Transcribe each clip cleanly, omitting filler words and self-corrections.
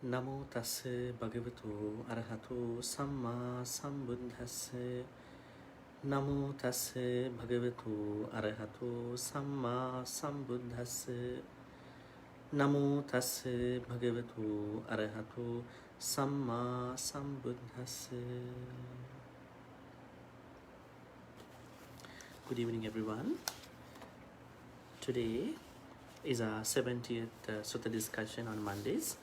Namo tassa bhagavato arahato samma sambuddhassa. Namo tassa bhagavato arahato samma sambuddhassa. Namo tassa bhagavato arahato samma sambuddhassa. Good evening, everyone. Today is our 70th Sutta discussion on Mondays.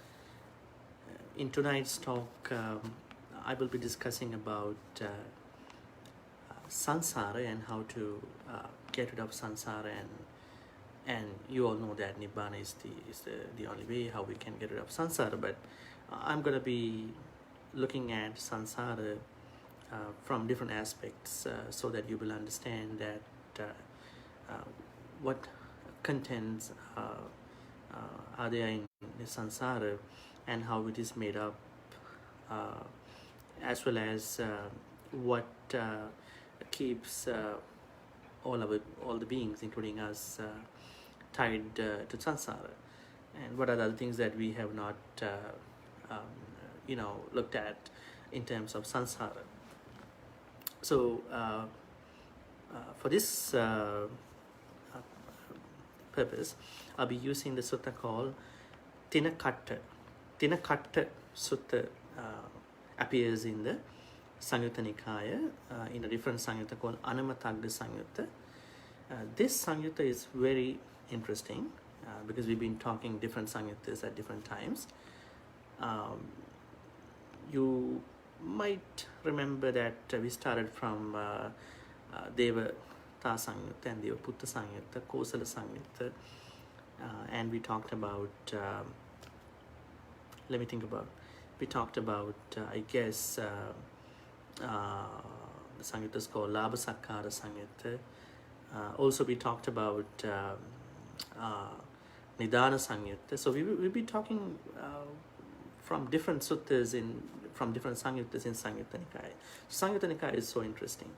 In tonight's talk, I will be discussing about Saṃsāra and how to get rid of Saṃsāra, and you all know that Nibbana is the only way how we can get rid of Saṃsāra. But I'm going to be looking at Saṃsāra from different aspects so that you will understand that what contents are there in the Saṃsāra and how it is made up, as well as what keeps all the beings, including us, tied to Saṃsāra, and what are the other things that we have not looked at in terms of Saṃsāra. So for this purpose, I'll be using the sutta called Tinakatta. Tinakatta Sutta appears in the Saṃyutta Nikaya in a different Saṃyutta called Anamatagga Saṃyutta. This Saṃyutta is very interesting because we've been talking different Saṃyuttas at different times. You might remember that we started from Devata Saṃyutta and Devaputta Saṃyutta, Kosala Saṃyutta, and we talked about we talked about I guess the Saṃyutta is called Labha Sakkara Saṃyutta. Also we talked about Nidana Saṃyutta. So we'll be talking from different suttas from different Saṃyuttas in Saṃyutta Nikaya. Saṃyutta Nikaya is so interesting.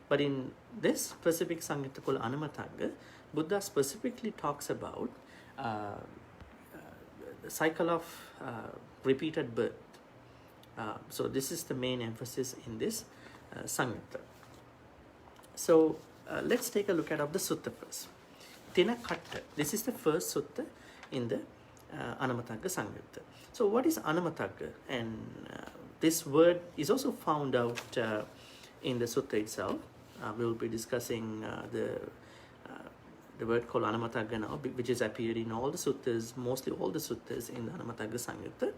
But in this specific Saṃyutta called Anamatagga, Buddha specifically talks about the cycle of repeated birth. So this is the main emphasis in this Saṃyutta. So let's take a look at the sutta first. Tinakatta. This is the first sutta in the Anamatagga Saṃyutta. So what is Anamatagga? And this word is also found out in the sutta itself. We will be discussing the word called Anamatagga now, which is appeared in all the suttas, mostly all the suttas in the Anamatagga Saṃyutta.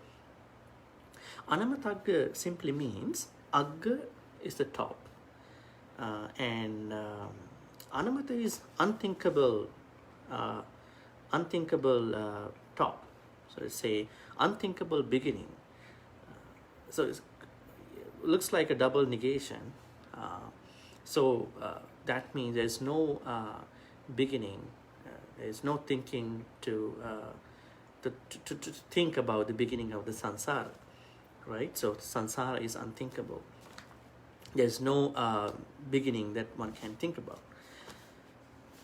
Anamatagga simply means Agga is the top, and Anamata is unthinkable top. So it's a unthinkable beginning. So it looks like a double negation. So that means there's no beginning, there's no thinking to think about the beginning of the Saṃsāra, right? So Saṃsāra is unthinkable. There's no beginning that one can think about.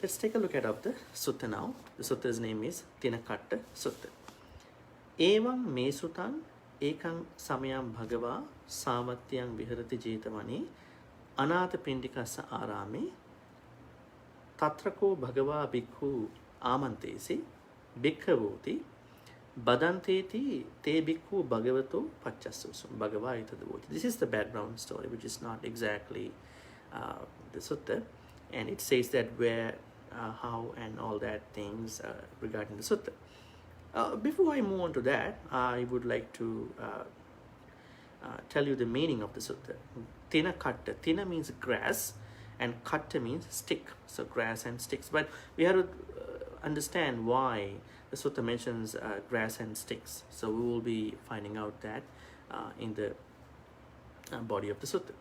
Let's take a look at the sutta now. The sutta's name is Tinakatta Sutta. Evam me sutang ekang samayam bhagava samatyang viharati jetavani anāta pindikassa ārāme tatrako bhagava bhikkhu āmantesi bhikkhavoti badanteti te bhikkhu bhagavato paccassusum bhagava itadavoti. This is the background story, which is not exactly the sutta, and it says that where, how, and all that things regarding the sutta. Before I move on to that, I would like to tell you the meaning of the sutta. Tina katta. Tina means grass, and katta means stick. So grass and sticks. But we have to understand why the sutta mentions grass and sticks. So we will be finding out that in the body of the sutta.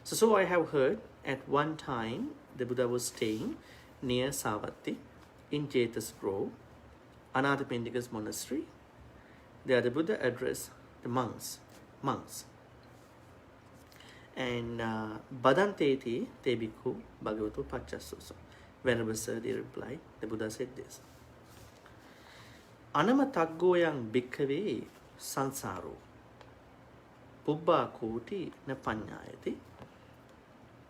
So I have heard at one time the Buddha was staying near Savatthi in Jetas Grove, Anathapindika's monastery. There the Buddha addressed the monks. And Badanteti te bhikkhu bhagavato paccassusam. Venerable sir, they replied, the Buddha said this. Anamataggoyang bhikkhave saṃsāro pubbā koti na paññāyati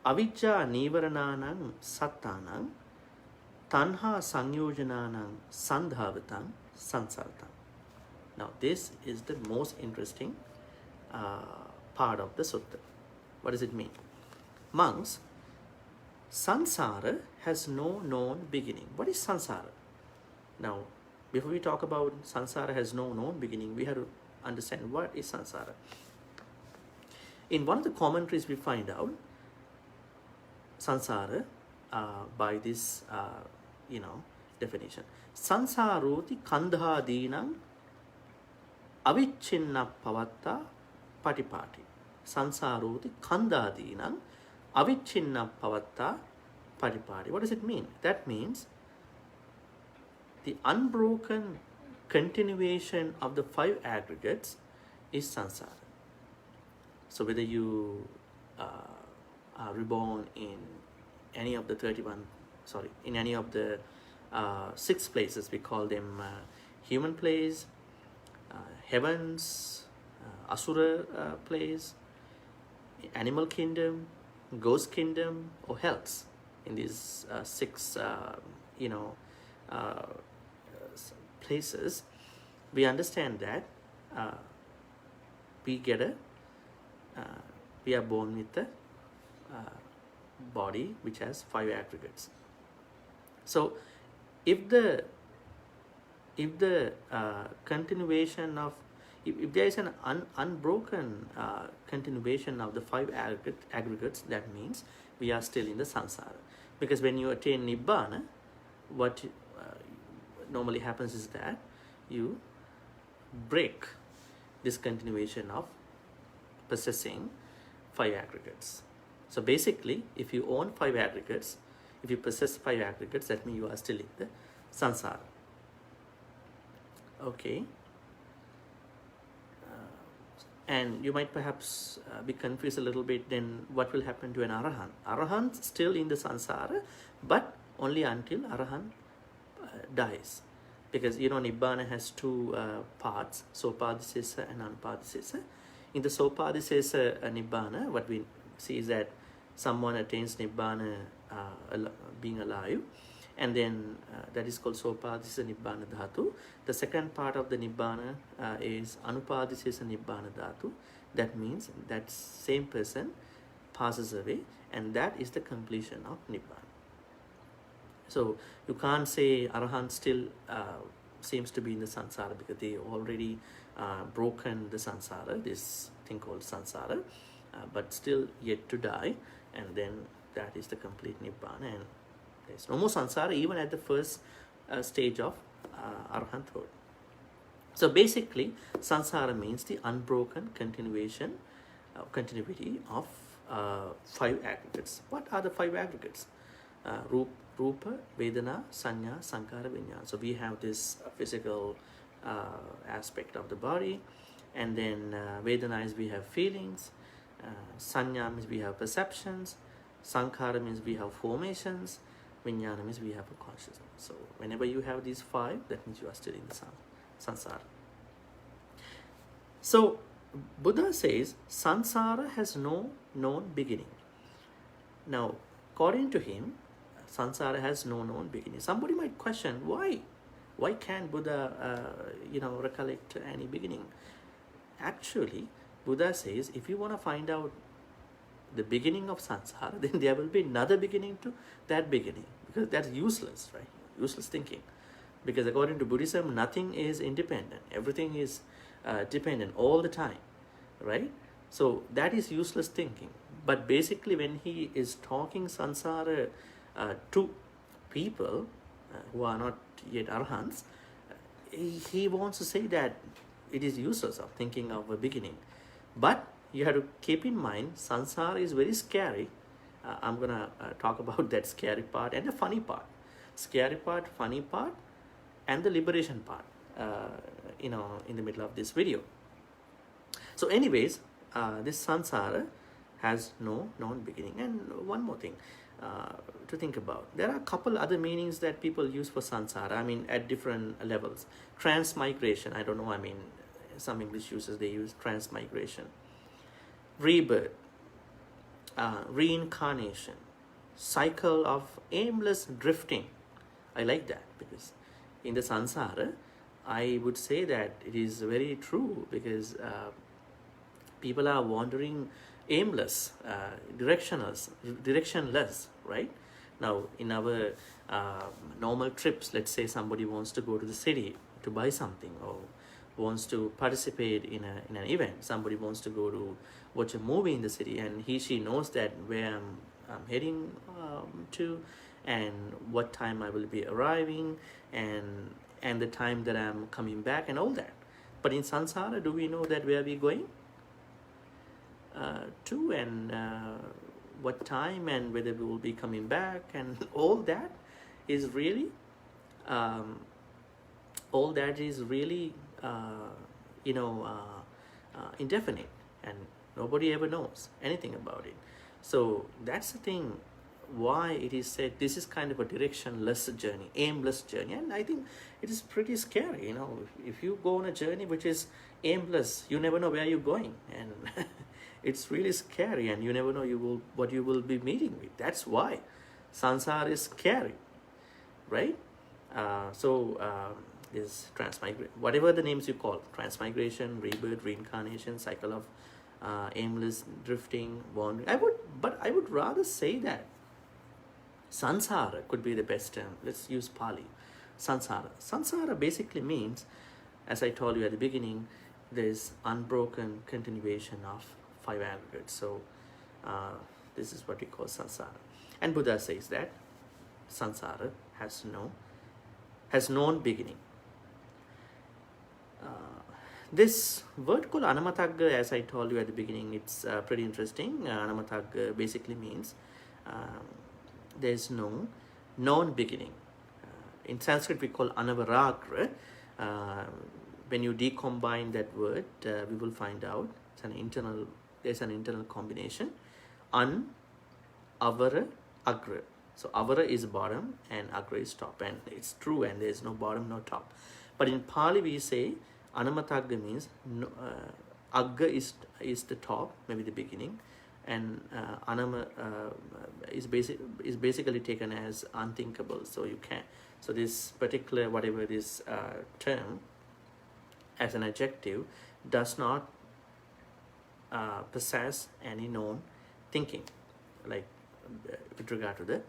avijjā nīvaranānaṁ sattānaṁ taṇhā saṅyojanaṇaṁ sandhāvataṁ saṃsāratam. Now this is the most interesting part of the sutta. What does it mean? Monks, Saṃsāra has no known beginning. What is Saṃsāra? Now, before we talk about Saṃsāra has no known beginning, we have to understand what is Saṃsāra. In one of the commentaries we find out Saṃsāra by this definition. Saṃsāroti kandhādīnaṁ avijjinna pavattā patipāti. Saṃsāroti kandhādīnaṁ avijjinna pavattā patipāti. What does it mean? That means the unbroken continuation of the 5 aggregates is Saṃsāra. So whether you are reborn in any of the in any of the 6 places, we call them human place, heavens, asura place, animal kingdom, ghost kingdom, or hells. In these 6 places, we understand that we are born with a body which has 5 aggregates. So if the continuation of if there is an unbroken continuation of the 5 aggregates, that means we are still in the Saṃsāra. Because when you attain Nibbana, what normally happens is that you break this continuation of possessing 5 aggregates. So basically, if you own 5 aggregates, if you possess 5 aggregates, that means you are still in the Saṃsāra. Okay. And you might perhaps be confused a little bit, then what will happen to an Arahant? Arahant still in the Saṃsāra, but only until Arahant dies. Because Nibbana has 2 parts, Sopadisesa and Anupadisesa. In the Sopadisesa Nibbana, what we see is that someone attains Nibbana being alive, and then that is called Sopadisesa Nibbana Dhatu. The second part of the Nibbana is Anupadisesa Nibbana Dhatu. That means that same person passes away, and that is the completion of Nibbana. So you can't say Arahant still seems to be in the Saṃsāra, because they already broken the Saṃsāra, this thing called Saṃsāra, but still yet to die, and then that is the complete Nibbana, and there is no more Saṃsāra even at the first stage of Arahanthood. So basically, Saṃsāra means the unbroken continuity of 5 aggregates. What are the 5 aggregates? Rupa, Vedana, Saññā, Saṅkhāra, Viññāna. So we have this physical aspect of the body, and then Vedana is we have feelings, Saññā means we have perceptions, Saṅkhāra means we have formations, Viññāna means we have a consciousness. So whenever you have these 5, that means you are still in the Saṃsāra. So Buddha says Saṃsāra has no known beginning. Now, according to him, Saṃsāra has no known beginning. Somebody might question, why can't Buddha recollect any beginning? Actually, Buddha says if you want to find out the beginning of Saṃsāra, then there will be another beginning to that beginning, because that's useless, right? Useless thinking. Because according to Buddhism, nothing is independent. Everything is dependent all the time, right? So that is useless thinking. But basically, when he is talking Saṃsāra to people who are not yet Arahants, he wants to say that it is useless of thinking of a beginning. But you have to keep in mind, Saṃsāra is very scary. I'm going to talk about that scary part and the funny part. Scary part, funny part, and the liberation part, in the middle of this video. So anyways, this Saṃsāra has no known beginning. And one more thing to think about. There are a couple other meanings that people use for Saṃsāra, at different levels. Transmigration, I don't know, some English users, they use transmigration, rebirth, reincarnation, cycle of aimless drifting. I like that, because in the Saṃsāra, I would say that it is very true, because people are wandering aimless, directionless, right? Now, in our normal trips, let's say somebody wants to go to the city to buy something, or wants to participate in an event. Somebody wants to go to watch a movie in the city, and she knows that where I'm heading to, and what time I will be arriving, and the time that I'm coming back, and all that. But in Saṃsāra, do we know that where we're going to, and what time, and whether we will be coming back, and all that is really indefinite, and nobody ever knows anything about it. So that's the thing, why it is said this is kind of a directionless journey, aimless journey. And I think it is pretty scary, if you go on a journey which is aimless, you never know where you're going, and it's really scary, and you never know what you will be meeting with. That's why Saṃsāra is scary, right? Is transmigration, whatever the names you call, transmigration, rebirth, reincarnation, cycle of aimless drifting, wandering. I would rather say that Saṃsāra could be the best term. Let's use Pali. Saṃsāra. Saṃsāra basically means, as I told you at the beginning, there's unbroken continuation of 5 aggregates. So this is what we call Saṃsāra. And Buddha says that Saṃsāra has known beginning. This word called anamatagga, as I told you at the beginning, it's pretty interesting. Anamatagga basically means there's no non-beginning. In Sanskrit, we call anavaragra. When you decombine that word, we will find out there's an internal combination. An, avara, agra. So avara is bottom and agra is top, and it's true, and there's no bottom, no top. But in Pali we say anamatagga means agga is the top, maybe the beginning, and anama is basically taken as unthinkable. So this particular, whatever this term as an adjective, does not possess any known thinking, like with regard to the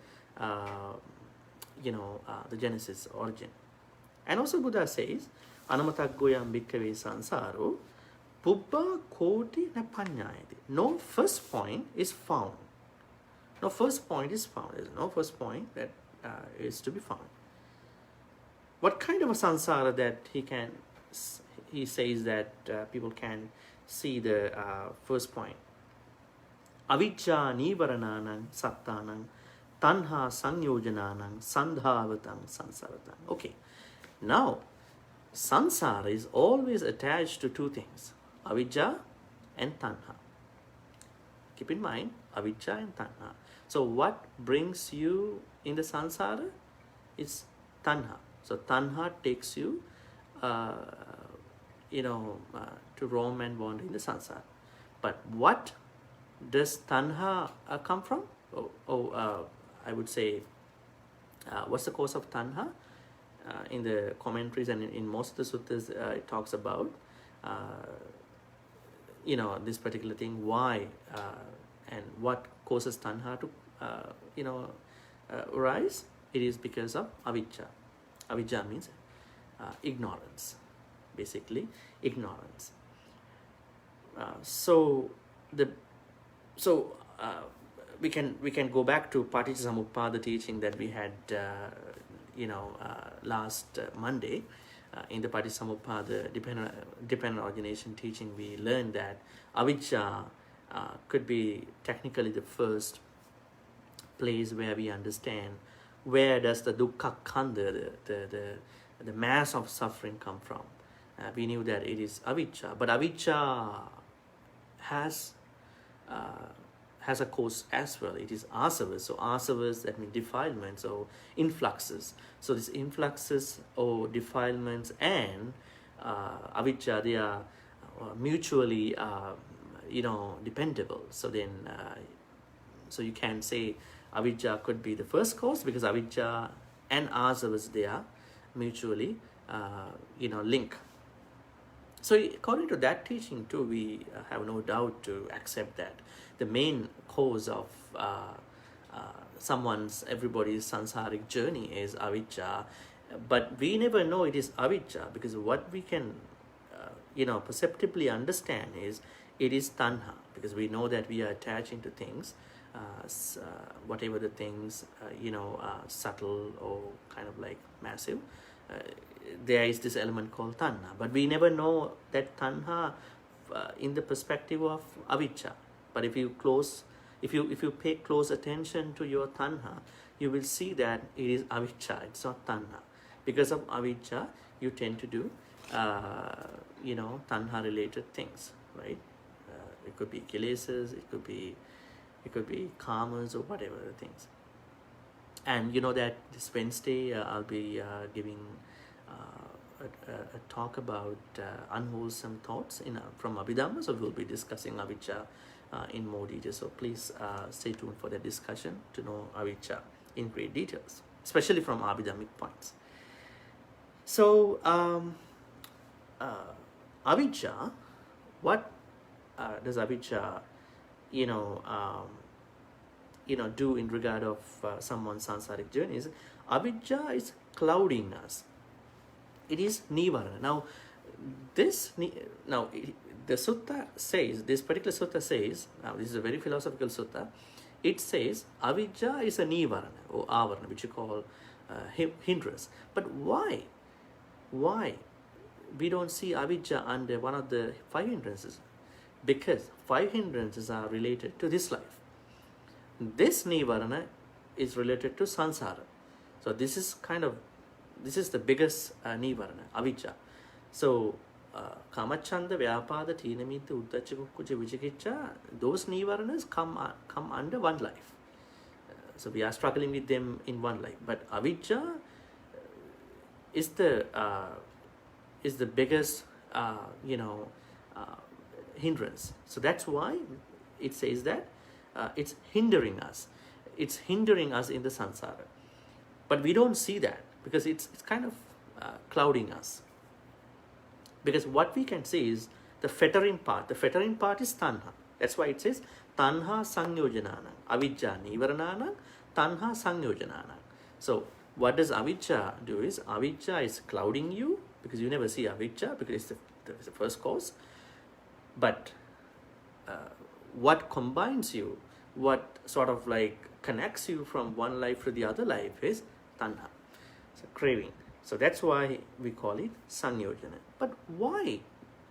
the genesis, origin. And also Buddha says, anamataggoyam bhikkave saṃsāro pubbā koti na paññāyati. No first point is found. No first point is found. There is no first point that is to be found. What kind of a saṃsāra that he says that people can see the first point? Avijjā nīvaranānaṁ sattānaṁ taṇhā saṅyojanaṇaṁ sandhāvataṁ saṃsāratam. Okay, now Saṃsāra is always attached to two things, avijjā and taṇhā. Keep in mind, avijjā and taṇhā. So what brings you in the Saṃsāra is taṇhā. So taṇhā takes you to roam and wander in the Saṃsāra. But what does taṇhā come from? I would say, what's the cause of taṇhā? In the commentaries and in most of the suttas, it talks about this particular thing, why and what causes taṇhā to arise. It is because of avijjā. Avijjā means ignorance, basically ignorance. We can go back to Paṭisota teaching that we had last Monday. In the Paṭisota dependent origination teaching, we learned that avijjā could be technically the first place where we understand where does the dukkha khandha, the mass of suffering, come from. We knew that it is avijjā, but avijjā has a cause as well. It is asavas. So asavas, that means defilements or influxes. So these influxes or defilements and avijjā, they are mutually dependable. So then so you can say avijjā could be the first cause, because avijjā and asavas, they are mutually linked. So according to that teaching too, we have no doubt to accept that the main cause of everybody's samsaric journey is avijjā, but we never know it is avijjā, because what we can perceptibly understand is it is taṇhā, because we know that we are attaching to things, whatever the things subtle or kind of like massive. There is this element called taṇhā, but we never know that taṇhā in the perspective of avijjā. But if you pay close attention to your taṇhā, you will see that it is avijjā, it's not taṇhā. Because of avijjā, you tend to do taṇhā related things, right? It could be kilesas, it could be kamas, or whatever the things. And you know that this Wednesday I'll be giving a talk about unwholesome thoughts from Abhidhamma. So we'll be discussing avijjā in more detail. So please stay tuned for the discussion to know avijjā in great details, especially from Abhidhammic points. So avijjā, what does avijjā do in regard of someone's samsaric journeys? Avijjā is clouding us. It is nivarana. Now, the sutta says, this particular sutta says, now this is a very philosophical sutta, it says avijjā is a nivarana or avarana, which you call hindrance. But why we don't see avijjā under one of the 5 hindrances? Because 5 hindrances are related to this life. This nivarana is related to saṃsāra. So this is the biggest nivarana, avijjā. So kamacchanda, vyapada, tinamita, uddhacca, kukkucca, vicikicca, those nivaranas come under one life. So we are struggling with them in one life. But avijjā is the biggest hindrance. So that's why it says that it's hindering us. It's hindering us in the saṃsāra. But we don't see that, because it's kind of clouding us. Because what we can see is the fettering part. The fettering part is taṇhā. That's why it says taṇhā saṃyojanānaṁ, avijjā nivaranānaṁ, taṇhā saṃyojanānaṁ. So what does avijjā do is, avijjā is clouding you, because you never see avijjā, because it's the first cause. But what combines you, what sort of like connects you from one life to the other life is taṇhā, so craving. So that's why we call it saṃyojana. But why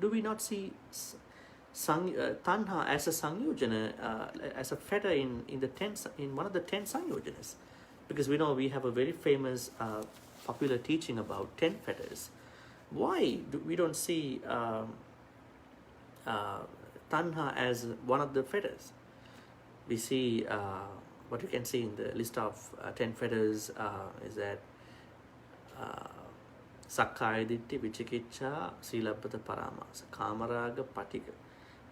do we not see taṇhā as a saṃyojana, as a fetter in one of the 10 saṃyojanas? Because we know we have a very famous popular teaching about 10 fetters. Why do we don't see taṇhā as one of the fetters? We see what you can see in the list of 10 fetters is that sakkāya diṭṭhi, vicikicca, sīlabbata paramāsa, kāmarāga, paṭika,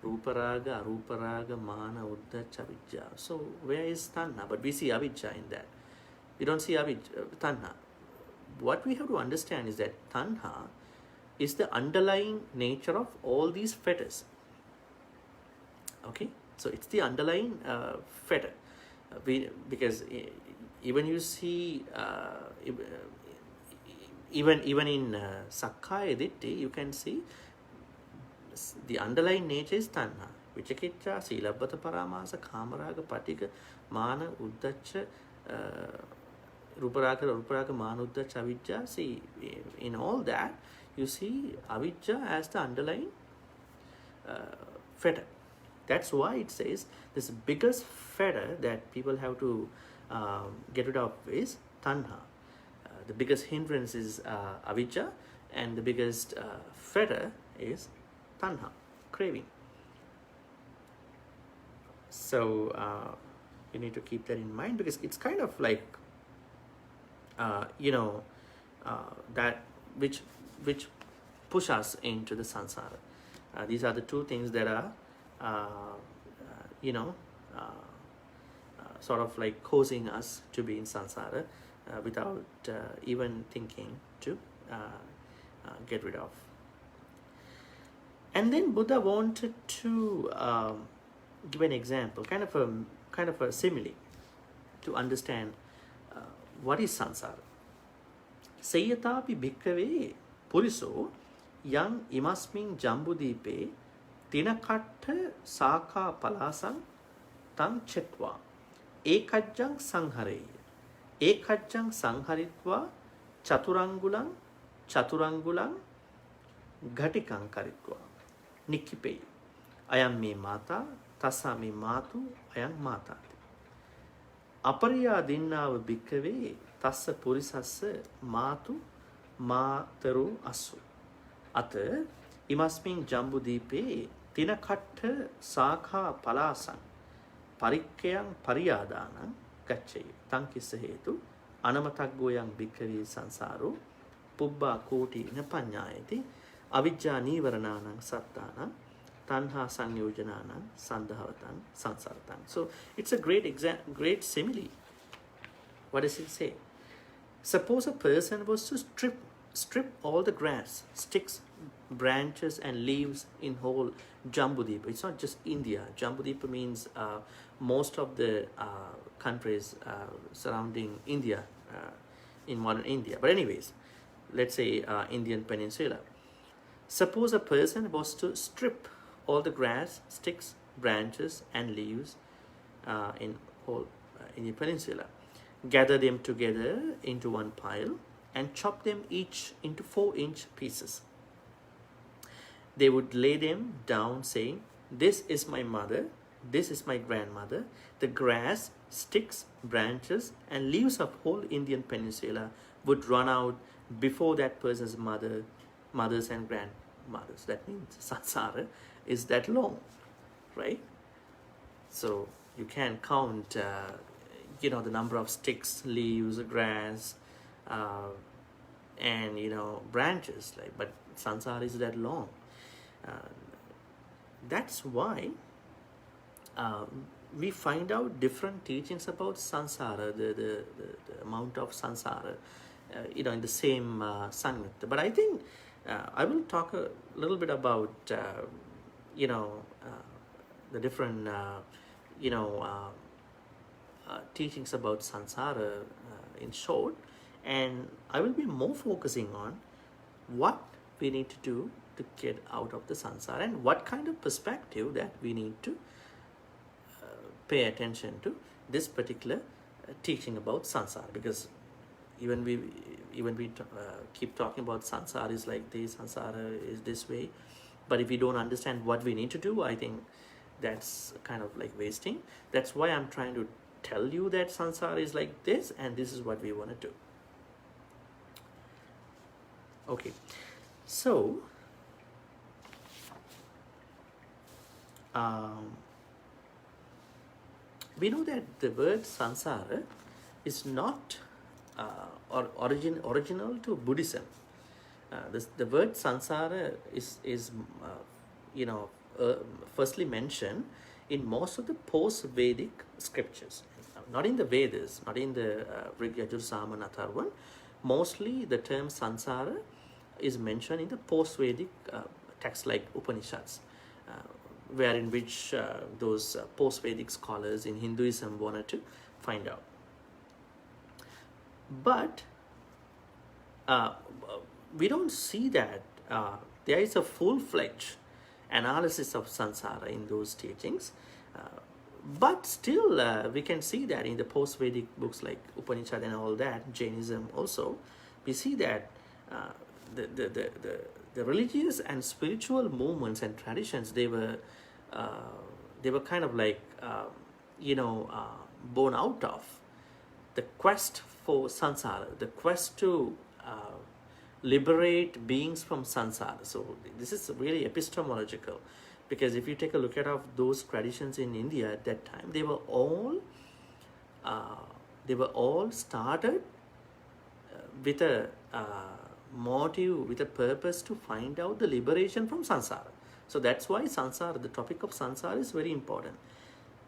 rūparāga, arūparāga, māna, uddhacca, avijjā. So where is taṇhā? But we see avijjā in that. We don't see taṇhā. What we have to understand is that taṇhā is the underlying nature of all these fetters. Okay, so it's the underlying fetter. Because even you see, even in sakkāya diṭṭhi, you can see the underlying nature is taṇhā. Vicikicca, sīlabbata paramāsa, kāmarāga, paṭika, māna, uddhacca, rūparāga, māna, uddhacca, avijjā. See, in all that, you see avijjā as the underlying fetter. That's why it says this biggest fetter that people have to get rid of is taṇhā. The biggest hindrance is avijjā, and the biggest fetter is taṇhā, craving. So you need to keep that in mind, because it's kind of like that which push us into the samsara. These are the two things that are, you know, sort of like causing us to be in samsara without even thinking to get rid of. And then Buddha wanted to give an example, kind of a simile, to understand what is samsara. Sayyatapi bhikkhave puriso yang imasmin jambudipe tinakatta saka palasang tang chetva ekajjang sanghareya ekajjang sangharitva chaturangulang ghatikang karitva nikkipe ayam me mata tassa me matu ayam mata apariya dinnav bhikkhave tassa purisassa matu mataru asu ata imasmin jambudipe tinakatta sakha palasang parikkayang pariyadānaṁ gaccheya taṃ kissa hetu anamataggoyang bhikkhave saṃsāro pubbā koti napaññāyati avijjā nīvaranānaṁ sattānaṁ taṇhā saññojanānaṁ sandhavataṁ saṃsārataṁ. So it's a great simile. What does it say? Suppose a person was to strip all the grass, sticks, branches and leaves in whole Jambudipa. It's not just India. Jambudipa means most of the countries surrounding India, in modern India. But anyways, let's say Indian Peninsula. Suppose a person was to strip all the grass, sticks, branches and leaves in whole Indian Peninsula, gather them together into one pile and chop them each into 4-inch pieces. They would lay them down saying, "This is my mother, this is my grandmother." The grass, sticks, branches and leaves of whole Indian Peninsula would run out before that person's mothers and grandmothers. That means samsara is that long, right? So you can count the number of sticks, leaves, grass and branches, but samsara is that long. That's why we find out different teachings about samsara, the amount of samsara, in the same Samyutta. But I think I will talk a little bit about the different teachings about samsara in short, and I will be more focusing on what we need to do to get out of the samsara and what kind of perspective that we need to pay attention to this particular teaching about samsara. Because even we keep talking about samsara is like this, samsara is this way, but if we don't understand what we need to do, I think that's kind of like wasting. That's why I'm trying to tell you that samsara is like this and this is what we want to do. Okay, so we know that the word samsara is not original to Buddhism. The word samsara is firstly mentioned in most of the post-Vedic scriptures, not in the Vedas, not in the Rig, Yajur, Sama, and Atharvan. Mostly the term samsara is mentioned in the post-Vedic texts like Upanishads, where in which those post-Vedic scholars in Hinduism wanted to find out. But we don't see that there is a full-fledged analysis of samsara in those teachings. But still, we can see that in the post-Vedic books like Upanishad and all that, Jainism also, we see that the religious and spiritual movements and traditions, they were kind of like born out of the quest for samsara, the quest to liberate beings from samsara. So this is really epistemological, because if you take a look at those traditions in India at that time, they were all started with a motive, with a purpose to find out the liberation from samsara. So that's why samsara, the topic of samsara, is very important.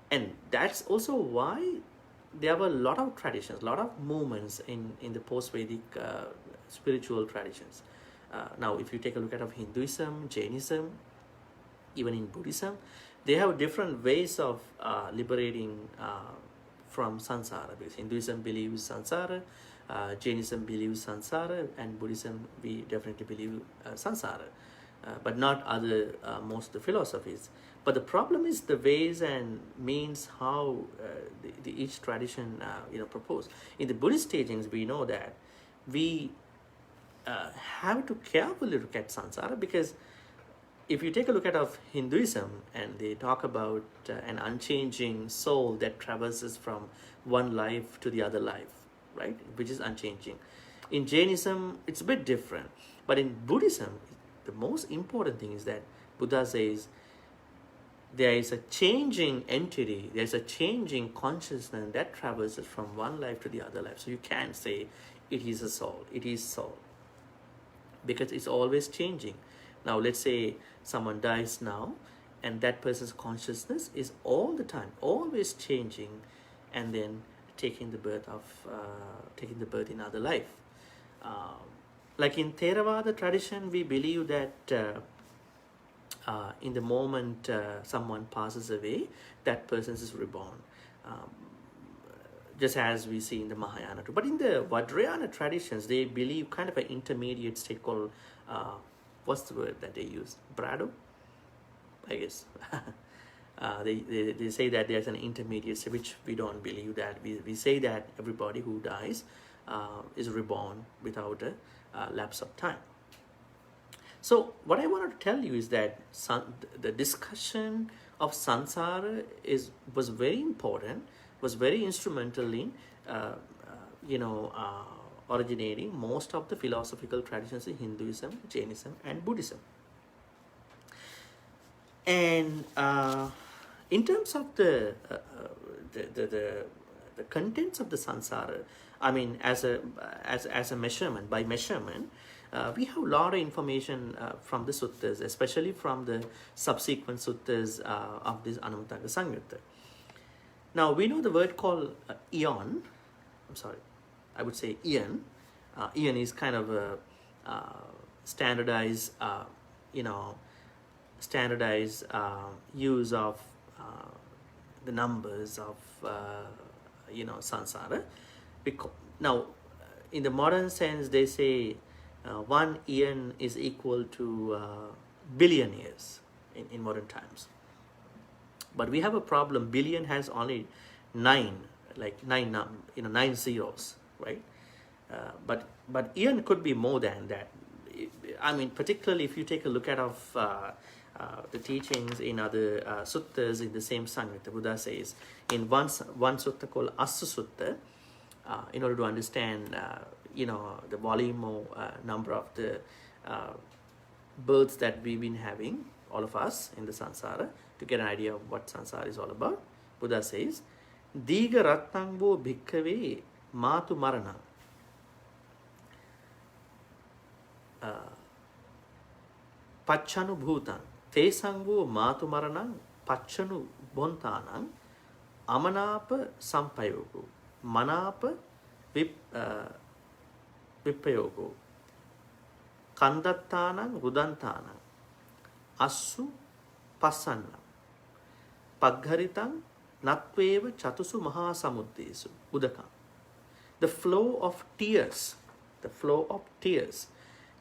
And that's also why there were a lot of traditions, a lot of movements in the post-Vedic spiritual traditions. Now, if you take a look at of Hinduism, Jainism, even in Buddhism, they have different ways of liberating from samsara. Because Hinduism believes samsara, Jainism believes samsara, and Buddhism, we definitely believe samsara, but not other most of the philosophies. But the problem is the ways and means how each tradition propose. In the Buddhist teachings, we know that we have to carefully look at samsara, because if you take a look at of Hinduism, and they talk about an unchanging soul that traverses from one life to the other life, right, which is unchanging. In Jainism, it's a bit different. But in Buddhism, the most important thing is that Buddha says there is a changing entity, there's a changing consciousness that traverses from one life to the other life. So you can't say it is a soul, it is soul, because it's always changing. Now, let's say someone dies now, and that person's consciousness is all the time, always changing, and then taking the birth in other life. Like in Theravada tradition, we believe that in the moment someone passes away, that person is reborn, just as we see in the Mahayana too. But in the Vajrayana traditions, they believe kind of an intermediate state called what's the word that they use? Brado, I guess. They say that there's an intermediate state, which we don't believe that. We say that everybody who dies is reborn without a lapse of time. So what I wanted to tell you is that the discussion of samsara was very important, was very instrumental in originating most of the philosophical traditions in Hinduism, Jainism, and Buddhism. And in terms of the contents of the samsara, I mean, as a measurement, by measurement, we have a lot of information from the suttas, especially from the subsequent suttas of this Anuttara Samyutta. Now, we know the word called eon. I'm sorry, I would say eon. Eon is kind of a standardized use of the numbers of samsara. Now, in the modern sense, they say 1 eon is equal to billion years in modern times. But we have a problem. Billion has only 9 zeros, right? But eon could be more than that. I mean, particularly if you take a look at the teachings in other suttas in the same Samyutta, Buddha says in one sutta called Assa Sutta, in order to understand the volume or number of the births that we've been having, all of us in the samsara, to get an idea of what samsara is all about, Buddha says, Diga Ratnangvo Bhikkhave Matu Marana. Pachanu Bhutan Tesangvo Matu Maranang Pachanu Bontanang Amanapa Sampayogo Manapa Vipayogo Kandattanang Rudantanang Assu Passanna Pagharitang Natveva Chatusu Mahasamuddesu Udakam. The flow of tears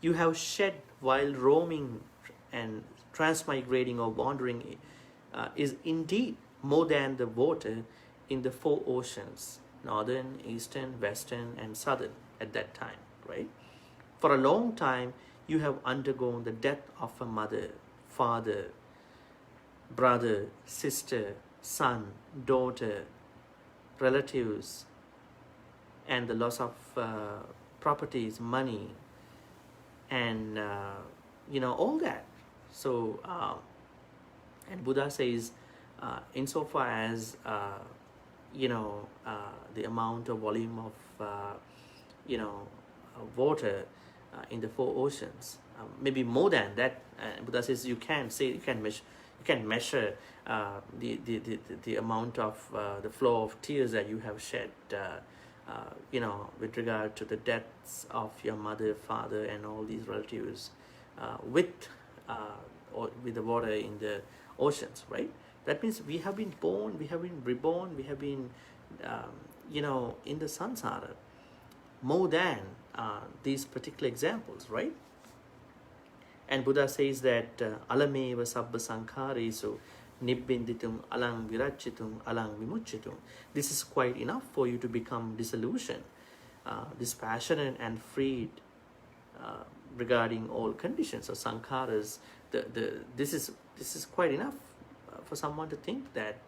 you have shed while roaming and transmigrating or wandering is indeed more than the water in the 4 oceans, northern, eastern, western, and southern at that time, right? For a long time, you have undergone the death of a mother, father, brother, sister, son, daughter, relatives, and the loss of properties, money, and all that. So and Buddha says insofar as the amount or volume of water in the four oceans, maybe more than that. Buddha says you can measure the amount of the flow of tears that you have shed, with regard to the deaths of your mother, father, and all these relatives, or with the water in the oceans, right? That means we have been born, we have been reborn, we have been, in the Saṃsāra, more than these particular examples, right? And Buddha says that alameva sabba sankharesu nibbinditum alang viracchitum alang vimucchitum. This is quite enough for you to become disillusioned, dispassionate and freed regarding all conditions or sankharas. This is quite enough for someone to think that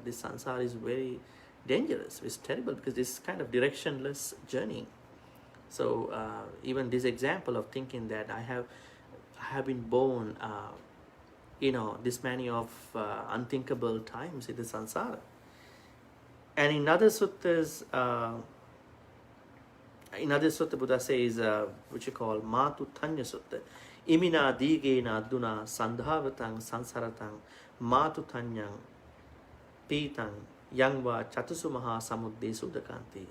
this Saṃsāra is very dangerous, it's terrible, because this is kind of directionless journey. So even this example of thinking that I have been born, this many of unthinkable times in the Saṃsāra. And in other suttas, Buddha says, which you call Matu Taṇhā Sutta, Imina Digena Aduna Sandhavatang Saṃsāratang Matu Taṇhāṃ Pītaṃ Yangva Chatusumaha Samudde Sudakanti.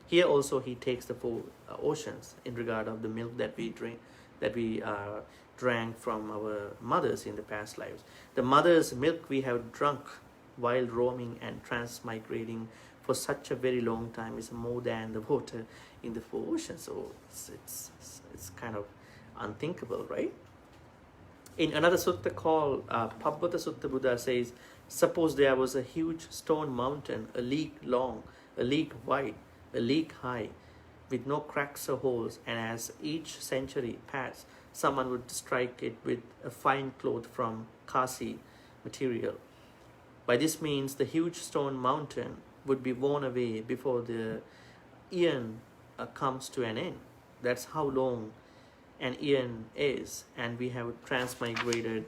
Here also he takes the four oceans in regard of the milk that we drink, that we drank from our mothers in the past lives. The mother's milk we have drunk while roaming and transmigrating for such a very long time is more than the water in the four oceans. So it's kind of unthinkable, right? In another sutta called Paṭisota Sutta, Buddha says, suppose there was a huge stone mountain, a league long, a league wide, a league high, with no cracks or holes, and as each century passed, someone would strike it with a fine cloth from kasi material. By this means, the huge stone mountain would be worn away before the eon comes to an end. That's how long an eon is, and we have transmigrated,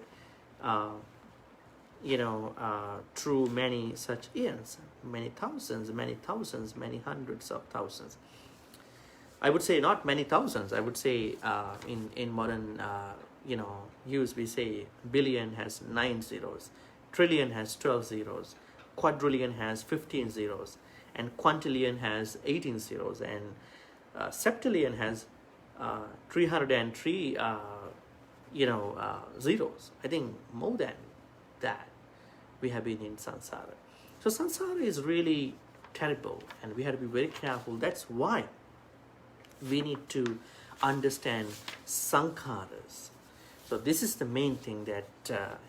through many such eons, many thousands, many hundreds of thousands. I would say not many thousands. I would say in modern use, we say billion has 9 zeros, trillion has 12 zeros, quadrillion has 15 zeros, and quintillion has 18 zeros, and septillion has 303 zeros. I think more than that we have been in Saṃsāra. So Saṃsāra is really terrible, and we have to be very careful. That's why we need to understand sankharas. So this is the main thing that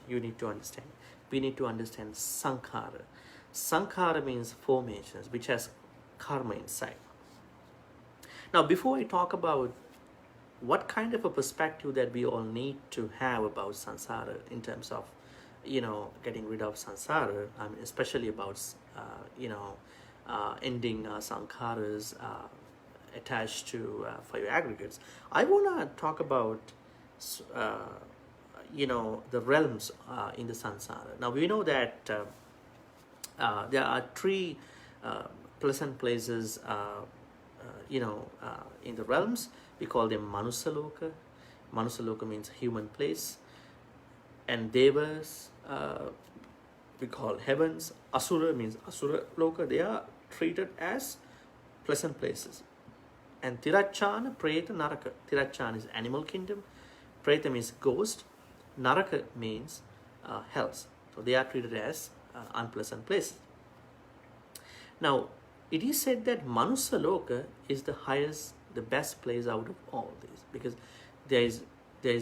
you need to understand. We need to understand sankhara. Sankhara means formations, which has karma inside. Now, before I talk about what kind of a perspective that we all need to have about Saṃsāra in terms of, getting rid of Saṃsāra, especially about, ending sankharas attached to five aggregates, I want to talk about, the realms in the Saṃsāra. Now, we know that there are three pleasant places, in the realms. We call them Manusaloka. Manusaloka means human place. And Devas, we call heavens. Asura means Asura Loka. They are treated as pleasant places. And Tirachana, Preta, Naraka. Tirachana is animal kingdom. Preta means ghost. Naraka means hells. So they are treated as unpleasant places. Now, it is said that Manusaloka is the highest, the best place out of all these, because there is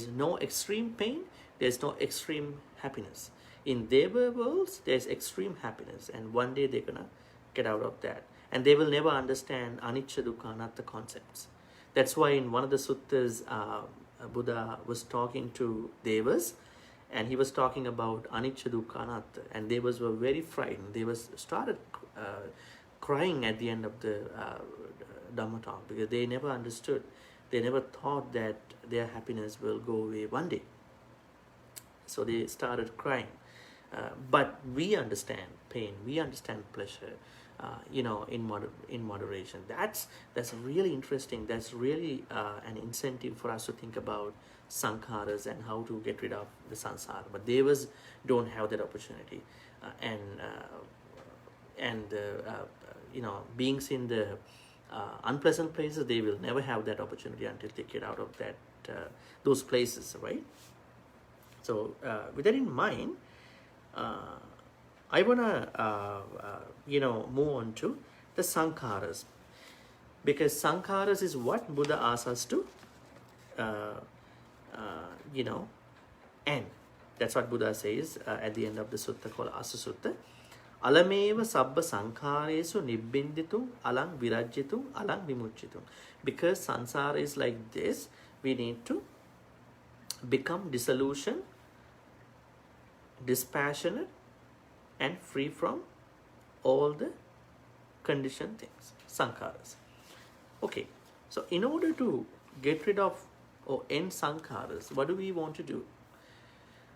no extreme pain, there is no extreme happiness. In Deva worlds, there is extreme happiness, and one day they're gonna get out of that, and they will never understand anicca, dukkha, anatta concepts. That's why in one of the suttas, Buddha was talking to Devas, and he was talking about anicca, dukkha, anatta, and Devas were very frightened. They started crying at the end of the Dhamma talk, because they never understood, they never thought that their happiness will go away one day. So they started crying. But we understand pain, we understand pleasure, in moderation. That's really interesting. That's really an incentive for us to think about sankharas and how to get rid of the samsara. But devas don't have that opportunity, beings in the unpleasant places, they will never have that opportunity until they get out of those places, right? So with that in mind, I want to move on to the sankharas, because sankharas is what Buddha asks us to end. That's what Buddha says at the end of the sutta called Asa Sutta. Alameva sabba sankharesu nibbinditum alang virajyitum alang vimucchitum. Because samsara is like this, we need to become disillusioned, dispassionate, and free from all the conditioned things, sankharas. Okay, so in order to get rid of or end sankharas, what do we want to do?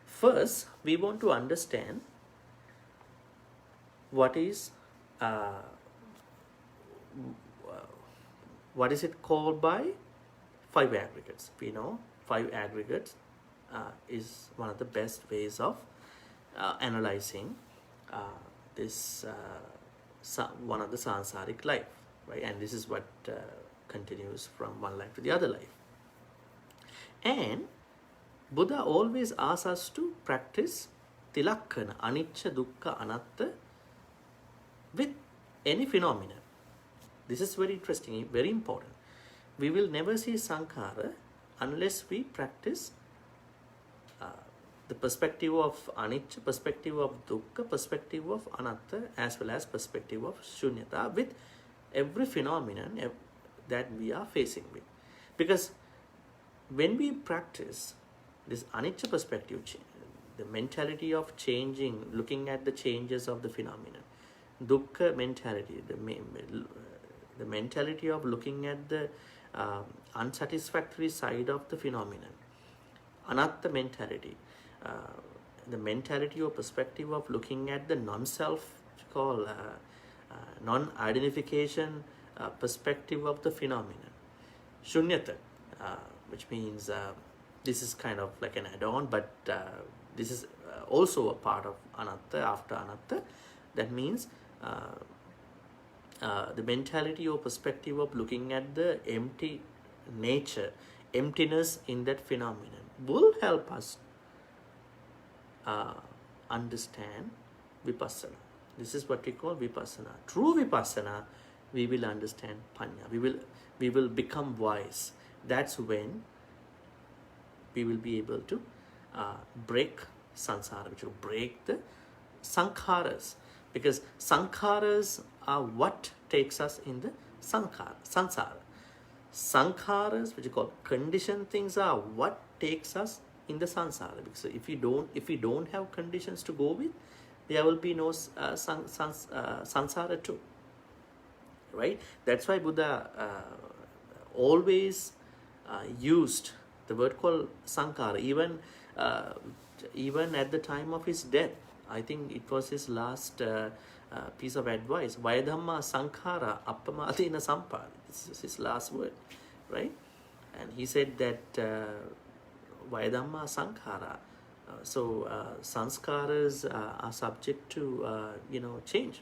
First, we want to understand what is it called by 5 aggregates. We know 5 aggregates is one of the best ways of analyzing this one of the samsaric life, right? And this is what continues from one life to the other life. And Buddha always asks us to practice tilakkana, anicca, dukkha, anatta with any phenomenon. This is very interesting, very important. We will never see sankhara unless we practice the perspective of anicca, perspective of dukkha, perspective of anatta, as well as perspective of shunyata with every phenomenon that we are facing with. Because when we practice this anicca perspective, the mentality of changing, looking at the changes of the phenomenon, dukkha mentality, the mentality of looking at the unsatisfactory side of the phenomenon, anatta mentality, the mentality or perspective of looking at the non-self, called non-identification perspective of the phenomenon, shunyata, which means this is kind of like an add-on, but this is also a part of anatta, after anatta. That means the mentality or perspective of looking at the empty nature, emptiness in that phenomenon will help us understand vipassana. This is what we call vipassana. True vipassana, we will understand paññā. We will become wise. That's when we will be able to break samsara, which will break the sankharas. Because sankharas are what takes us in the samsara. Sankharas, which are called conditioned things, are what takes us in the samsara. Because if we don't have conditions to go with, there will be no samsara too. Right? That's why Buddha always used the word called sankhara, even at the time of his death. I think it was his last piece of advice. Vaya Dhamma sankhara appamadena sampādi. This is his last word, right? And he said that Vaya Dhamma sankhara. So sanskaras are subject to change.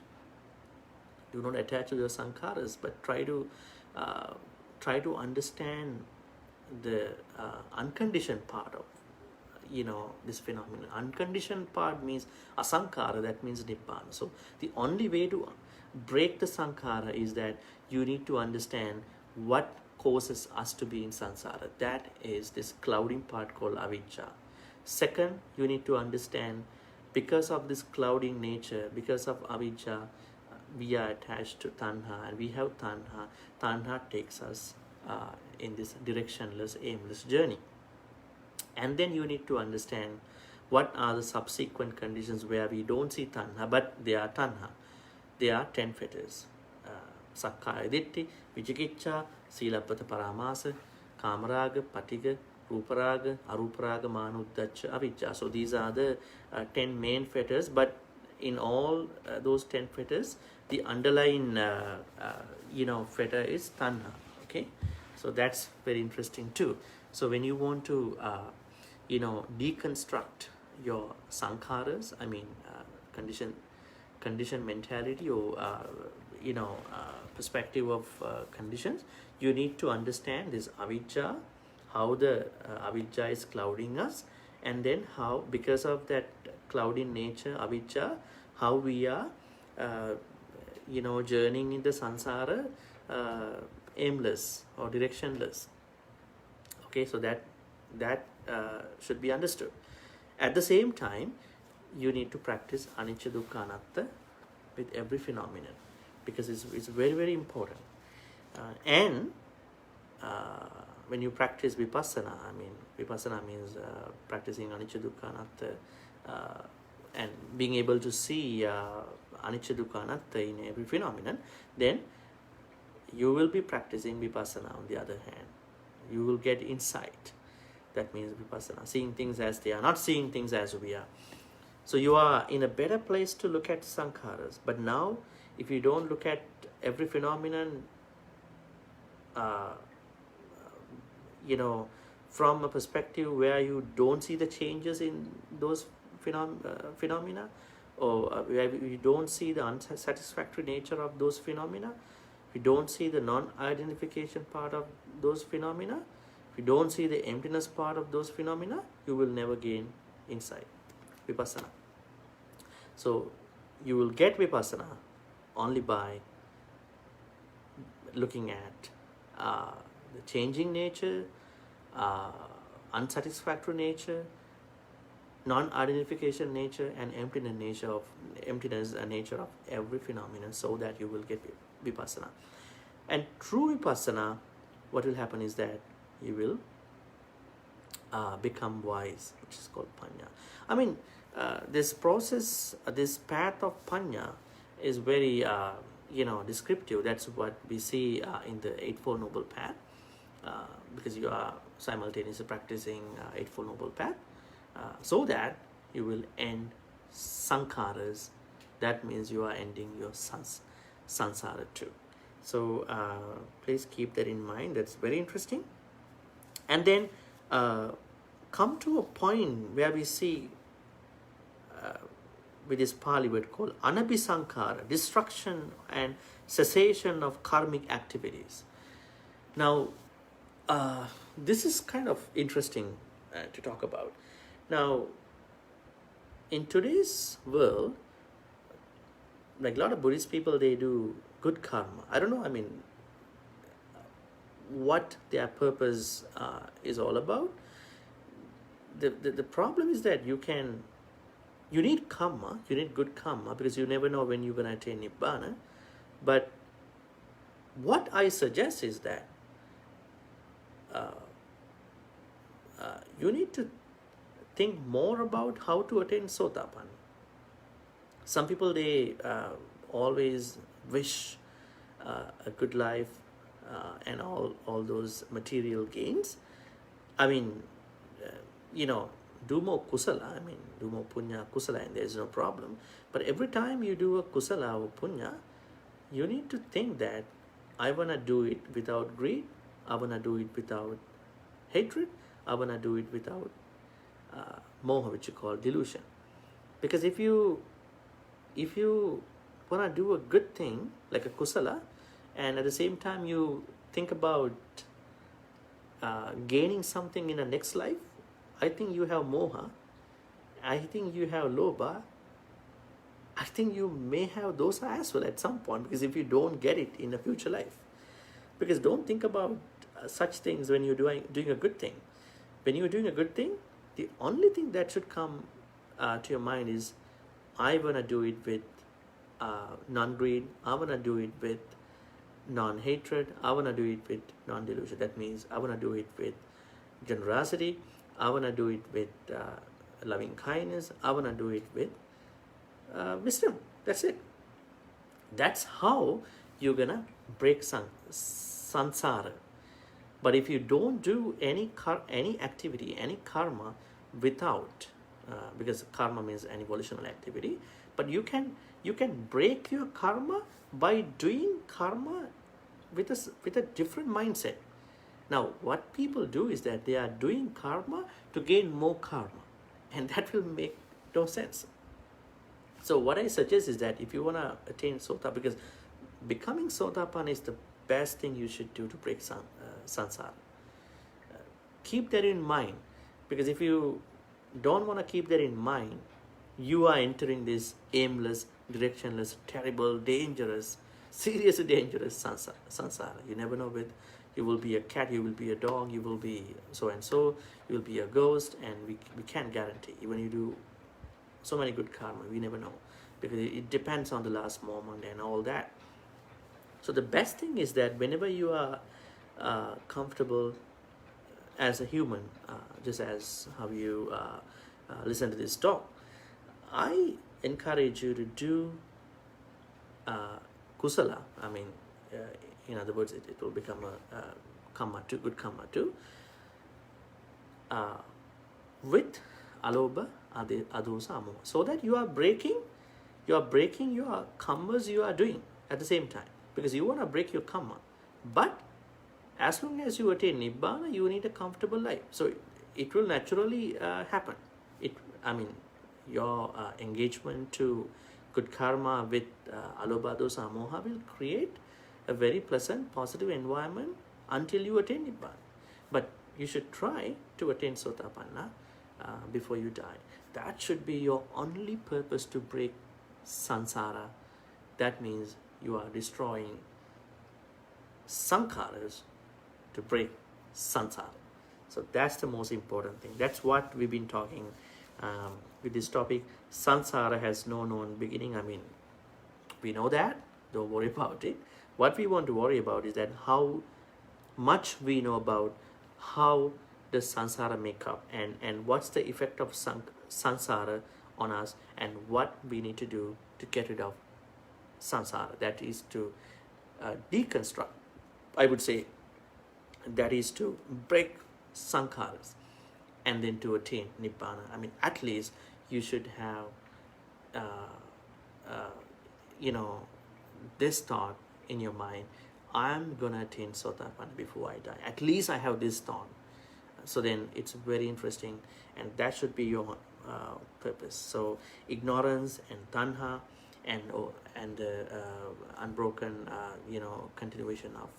Do not attach to the sankharas, but try to understand the unconditioned part of this phenomenon. Unconditioned part means asankhara, that means nibbana. So the only way to break the sankhara is that you need to understand what causes us to be in samsara. That is this clouding part called avijjā. Second, you need to understand, because of this clouding nature, because of avijjā, we are attached to taṇhā, and we have taṇhā. Taṇhā takes us in this directionless, aimless journey. And then you need to understand what are the subsequent conditions where we don't see taṇhā, but they are taṇhā. They are 10 fetters. Sakkāya diṭṭhi, vicikicca, sīlabbata paramāsa, kāmarāga, patigha, rūparāga, arūparāga, mānuddacca, avijjā. So these are the 10 main fetters, but in all those 10 fetters, the underlying fetter is taṇhā. Okay, so that's very interesting too. So when you want to deconstruct your sankharas, I mean condition mentality, or perspective of conditions, you need to understand this avijjā, how the avijjā is clouding us, and then how, because of that clouding nature, avijjā, how we are journeying in the Saṃsāra aimless or directionless. Okay, so that should be understood. At the same time, you need to practice anicca dukkha anatta with every phenomenon, because it's very, very important. And when you practice vipassana, I mean, vipassana means practicing anicca dukkha anatta and being able to see anicca dukkha anatta in every phenomenon, then you will be practicing vipassana. On the other hand, you will get insight. That means vipassana, seeing things as they are, not seeing things as we are. So you are in a better place to look at sankharas. But now, if you don't look at every phenomenon, from a perspective where you don't see the changes in those phenomena, or where you don't see the unsatisfactory nature of those phenomena, if you don't see the non-identification part of those phenomena, if you don't see the emptiness part of those phenomena, you will never gain insight, vipassana. So you will get vipassana only by looking at the changing nature, unsatisfactory nature, non-identification nature, and emptiness nature of every phenomenon, so that you will get vipassana. And through vipassana, what will happen is that you will become wise, which is called paññā. I mean, this process, this path of paññā is very descriptive. That's what we see in the Eightfold Noble Path, because you are simultaneously practicing Eightfold Noble Path, so that you will end sankharas. That means you are ending your Saṃsāra too. So please keep that in mind. That's very interesting. And then come to a point where we see with this Pali word called anabhisankhara, destruction and cessation of karmic activities. Now, this is kind of interesting to talk about. Now, in today's world, like a lot of Buddhist people, they do good karma. I don't know, I mean, what their purpose is all about. The problem is that you need karma, you need good karma, because you never know when you're going to attain Nibbana. But what I suggest is that you need to think more about how to attain Sotapanna. Some people, they always wish a good life and all those material gains. I mean, do more kusala, I mean, do more punya kusala, and there's no problem. But every time you do a kusala or punya, you need to think that I want to do it without greed, I want to do it without hatred, I want to do it without moha, which you call delusion. Because if you want to do a good thing, like a kusala, and at the same time you think about gaining something in the next life, I think you have moha, I think you have lobha, I think you may have dosa as well at some point, because if you don't get it in a future life. Because don't think about such things when you're doing a good thing. When you're doing a good thing, the only thing that should come to your mind is, I want to do it with non-greed, I want to do it with non-hatred, I want to do it with non-delusion. That means I want to do it with generosity, I want to do it with loving kindness, I want to do it with wisdom. That's it. That's how you're going to break Saṃsāra. But if you don't do any activity, any karma without because karma means an evolutional activity, but you can break your karma by doing karma with a different mindset. Now, what people do is that they are doing karma to gain more karma, and that will make no sense. So what I suggest is that if you want to attain Sota, because becoming Sotapanna is the best thing you should do to break Saṃsāra. Keep that in mind, because if you don't want to keep that in mind, you are entering this aimless, directionless, terrible, dangerous, seriously dangerous Saṃsāra. You never know whether you will be a cat, you will be a dog, you will be so and so, you will be a ghost, and we can't guarantee. Even you do so many good karma, we never know, because it depends on the last moment and all that. So the best thing is that whenever you are comfortable as a human, just as how you listen to this talk, I encourage you to do kusala. I mean, in other words, it will become a karma too, good karma too, with alobha, adosa, amoha, so that you are breaking your karmas you are doing at the same time, because you want to break your karma. But as long as you attain nibbana, you need a comfortable life, so it will naturally happen. Your engagement to good karma with alobha, dosa, amoha will create a very pleasant, positive environment until you attain nibbana. But you should try to attain Sotapanna before you die. That should be your only purpose, to break Saṃsāra. That means you are destroying sankharas to break Saṃsāra. So that's the most important thing. That's what we've been talking with this topic. Saṃsāra has no known beginning. I mean, we know that. Don't worry about it. What we want to worry about is that how much we know about how does Saṃsāra make up, and what's the effect of Saṃsāra on us, and what we need to do to get rid of Saṃsāra. That is to deconstruct, I would say, that is to break sankharas, and then to attain Nibbana. I mean, at least you should have this thought in your mind: I'm gonna attain Sotapanna before I die. At least I have this thought. So then it's very interesting, and that should be your purpose. So ignorance and taṇhā and unbroken continuation of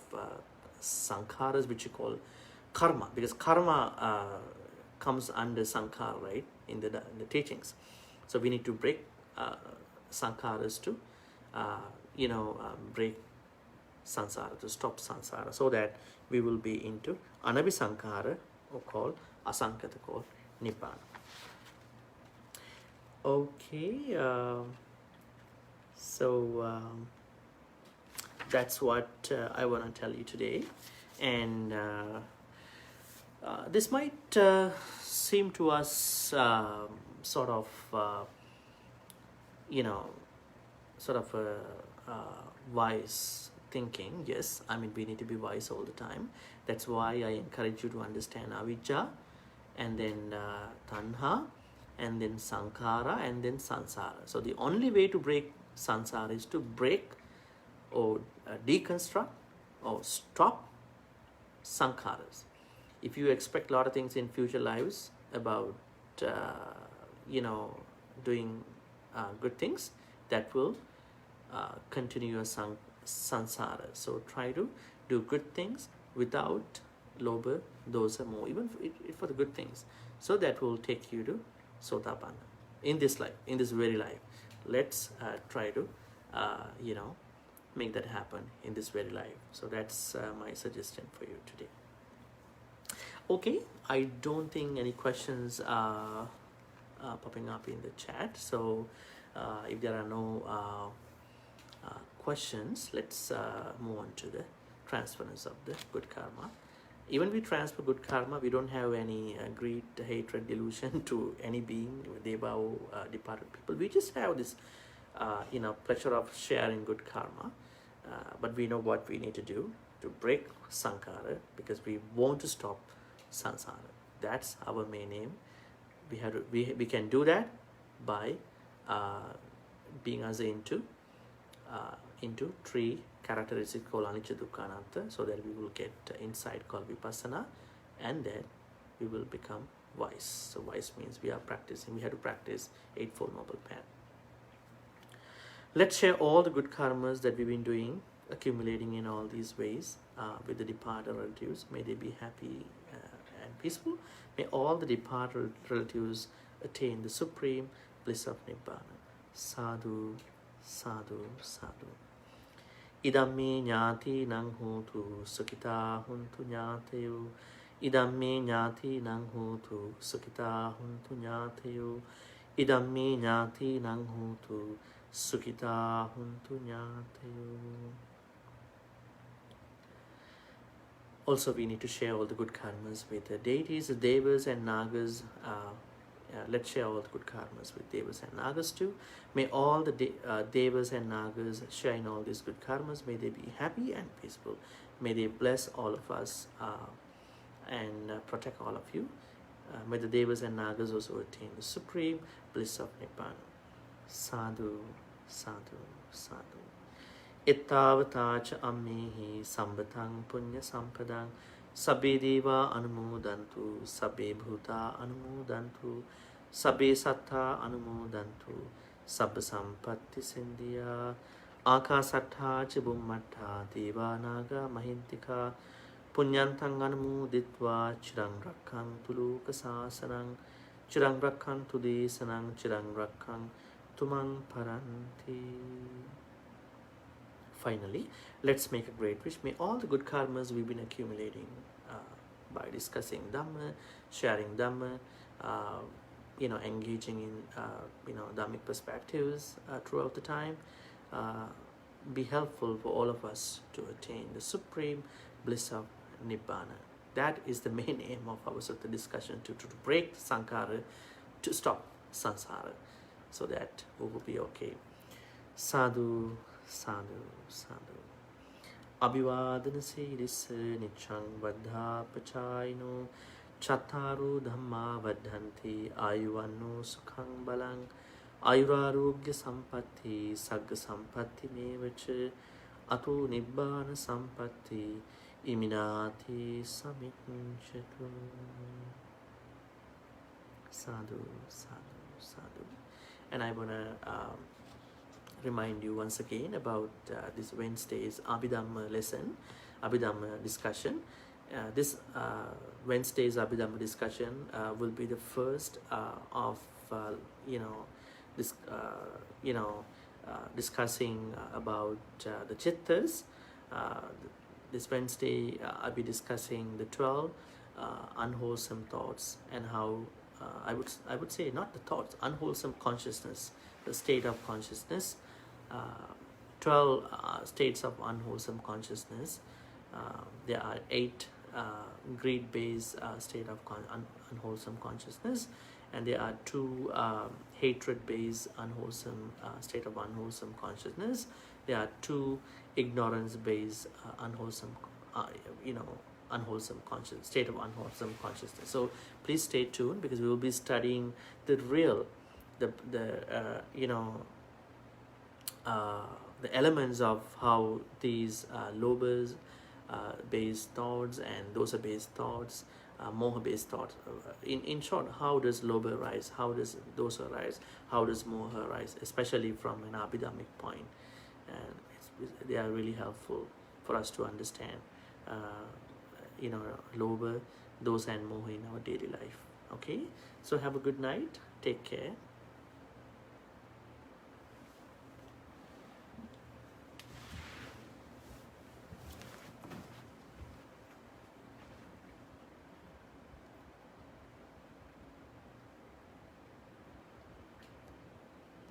sankharas, which you call karma, because karma comes under sankhara, right, in the teachings. So we need to break sankharas to break Saṃsāra, to stop Saṃsāra, so that we will be into anabhisankhara, or called asankata, called Nibbana. Okay, so that's what I want to tell you today, and this might seem to us sort of wise thinking. Yes, I mean, we need to be wise all the time. That's why I encourage you to understand avijjā, and then taṇhā, and then sankhara, and then saṃsāra. So the only way to break saṃsāra is to break or deconstruct or stop sankharas. If you expect a lot of things in future lives about doing good things, that will continue your saṃsāra. So try to do good things without lobha, dosa, moha, even for the good things. So that will take you to Sotapanna in this life, in this very life. Let's try to make that happen in this very life. So that's my suggestion for you today. Okay, I don't think any questions are popping up in the chat. So if there are no questions, let's move on to the transference of the good karma. Even we transfer good karma, we don't have any greed, hatred, delusion to any being, deva or departed people. We just have this pleasure of sharing good karma, but we know what we need to do to break sankhara, because we want to stop saṃsāra. That's our main aim. we can do that by being as into 3 characteristics called anicca dukkha anatta, so that we will get insight called vipassana, and then we will become wise. So wise means we have to practice Eightfold Noble Path. Let's share all the good karmas that we've been doing, accumulating in all these ways with the departed relatives. May they be happy and peaceful. May all the departed relatives attain the supreme bliss of Nibbana. Sadhu, sadhu, sadhu. Idamme ñāti nang hotu sukita huntu ñāteyo. Idamme ñāti nang hotu sukita huntu ñāteyo. Idamme ñāti nang hotu sukita huntu ñāteyo. Also, we need to share all the good karmas with the deities, the devas and nagas. Let's share all the good karmas with devas and nagas too. May all the devas and nagas share in all these good karmas. May they be happy and peaceful. May they bless all of us and protect all of you. May the devas and nagas also attain the supreme bliss of Nibbana. Sadhu, sadhu, sadhu. Ittavatacha ammehi sambatang punya sampadang sabbe deva anumodantu sabbe bhuta anumodantu sabbe sattha anumodantu sabba sampatti sindhya akasattha ca bummattha deva naga mahintika punyantang anumoditva chirang rakkantu loka sasanang chirang rakkantu desanang chirang rakkantu mang paranti. Finally, let's make a great wish. May all the good karmas we've been accumulating by discussing Dhamma, sharing Dhamma, engaging in Dhammic perspectives throughout the time, be helpful for all of us to attain the supreme bliss of Nibbana. That is the main aim of our Sutta discussion, to break the Saṅkhāra, to stop Saṃsāra, so that we will be okay. Sadhu, sadhu, sadhu. Abhivādana sīrisa niccang vaddhā pacāyino chattharu dhamma vaddhanti ayuvanno sukhang balang ayurārogya sampatti sagga sampatti mevaca ato nibbāna sampatti iminati samicchatu. Sadhu, sadhu, sadhu. And I want to remind you once again about this Wednesday's Abhidhamma lesson, Abhidhamma discussion. This Wednesday's Abhidhamma discussion will be the first of discussing about the chittas. This Wednesday I'll be discussing the 12 unwholesome thoughts, and how I would say not the thoughts, unwholesome consciousness, the state of consciousness. 12 states of unwholesome consciousness. There are 8 greed-based state of unwholesome consciousness, and there are 2 hatred-based unwholesome state of unwholesome consciousness. There are 2 ignorance-based unwholesome state of unwholesome consciousness. So please stay tuned, because we will be studying the elements of how these lobhas based thoughts and dosa based thoughts, moha based thoughts, in short, how does lobha arise, how does dosa arise, how does moha arise, especially from an abhidhammic point. And they are really helpful for us to understand lobha, dosa and moha in our daily life. Okay, so have a good night, take care.